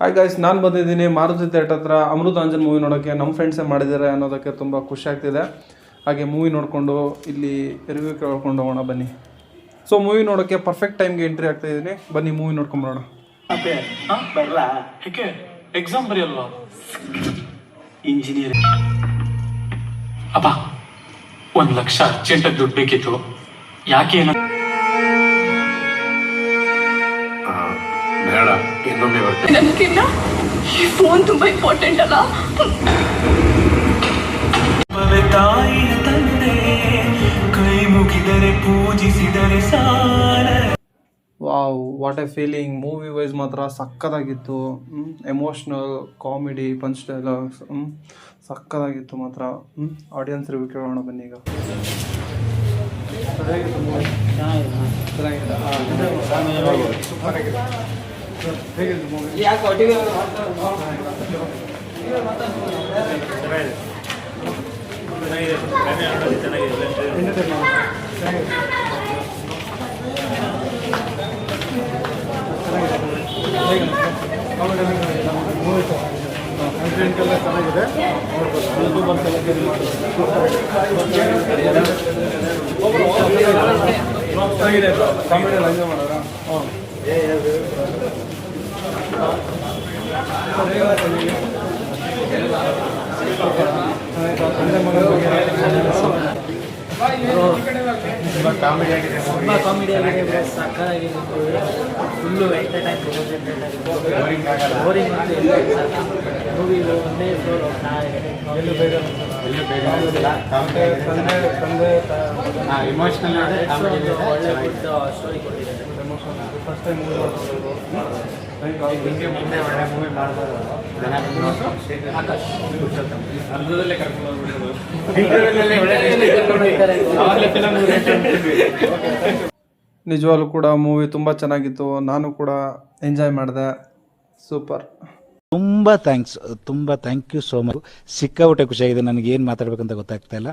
Hi guys, ನಾನು ಬಂದಿದ್ದೀನಿ Maruti theatre ಹತ್ರ ಅಮೃತಾಂಜನ್ ಮೂವಿ ನೋಡೋಕ್ಕೆ. ನಮ್ಮ ಫ್ರೆಂಡ್ಸೇ ಮಾಡಿದ್ದಾರೆ ಅನ್ನೋದಕ್ಕೆ ತುಂಬ ಖುಷಿ ಆಗ್ತಿದೆ. ಹಾಗೆ ಮೂವಿ ನೋಡಿಕೊಂಡು ಇಲ್ಲಿ ರಿವ್ಯೂ ಕೇಳ್ಕೊಂಡು ಹೋಗೋಣ ಬನ್ನಿ. ಸೊ ಮೂವಿ ನೋಡೋಕ್ಕೆ ಪರ್ಫೆಕ್ಟ್ ಟೈಮ್ಗೆ ಎಂಟ್ರಿ ಆಗ್ತಾ ಇದ್ದೀನಿ. ಬನ್ನಿ ಮೂವಿ ನೋಡ್ಕೊಂಬರೋಣ. ಎಕ್ಸಾಮ್ ಬರೆಯಲ್ವಾ? ಇಂಜಿನಿಯರಿಂಗ್ ಅಪ್ಪ 1 ಲಕ್ಷ ಅರ್ಜೆಂಟಾಗಿ ದುಡ್ಡು ಬೇಕಿತ್ತು. ಯಾಕೆ ಏನು ಬೇಡ, ಇನ್ನೊಮ್ಮೆ ಬರ್ತೀನಿ. ನನಗಿನ್ನ ಈ ಫೋನ್ ತುಂಬಾ ಇಂಪಾರ್ಟೆಂಟ್ ಅಲ್ಲ. ತಾಯಿಯ ತಂದೆ ಕೈ ಮುಗಿದರೆ ಪೂಜಿಸಿದರೆ ಸಾಲ. Wow, what a feeling. Movie wise ಮಾತ್ರ ಸಕ್ಕತ್ತಾಗಿತ್ತು. ಎಮೋಷ್ನಲ್, ಕಾಮಿಡಿ, ಪಂಚ್ ಡೈಲಾಗ್ಸ್ ಸಕ್ಕತ್ತಾಗಿತ್ತು ಮಾತ್ರ. ಆಡಿಯನ್ಸ್ ರಿವ್ಯೂ ಕೇಳೋಣ ಬನ್ನಿ ಈಗ. ಚೆನ್ನಾಗಿದೆ. ಕಾಮಿಡಿ ಎಲ್ಲ ಎಂಜಾಯ್ ಮಾಡೋಣ. ತುಂಬ ಕಾಮಿಡಿ ಆಗಿದೆ, ಸಕ್ಕತ್ತಾಗಿದೆ. ಫುಲ್ಲು ಎಂಟರ್ಟೈನ್ಮೆಂಟ್, ಬೋರಿಂಗ್ ಅಂತ ಮೂವಿ ಒಂದೇ ಫ್ಲೋರ್ ಇಮೋಷನಲ್ ಒಳ್ಳೆ ಸ್ಟೋರಿ ಕೊಟ್ಟಿದ್ದಾರೆ. ಫಸ್ಟ್ ಟೈಮ್ ಹಿಂಗೆ ಮುಂದೆ ಒಳ್ಳೆ ಮೂವಿ ಮಾಡ್ಬೋದು. ಆಕಾಶ್ ಅರ್ಧದಲ್ಲೇ ನಿಜವಾಗ್ಲೂ ಕೂಡ ಮೂವಿ ತುಂಬ ಚೆನ್ನಾಗಿತ್ತು. ನಾನು ಕೂಡ ಎಂಜಾಯ್ ಮಾಡಿದೆ. ಸೂಪರ್. ತುಂಬ ಥ್ಯಾಂಕ್ ಯು ಸೋ ಮಚ್. ಸಿಕ್ಕಾಬಿಟ್ಟೆ ಖುಷಿಯಾಗಿದೆ. ನನಗೆ ಏನು ಮಾತಾಡಬೇಕಂತ ಗೊತ್ತಾಗ್ತಾ ಇಲ್ಲ.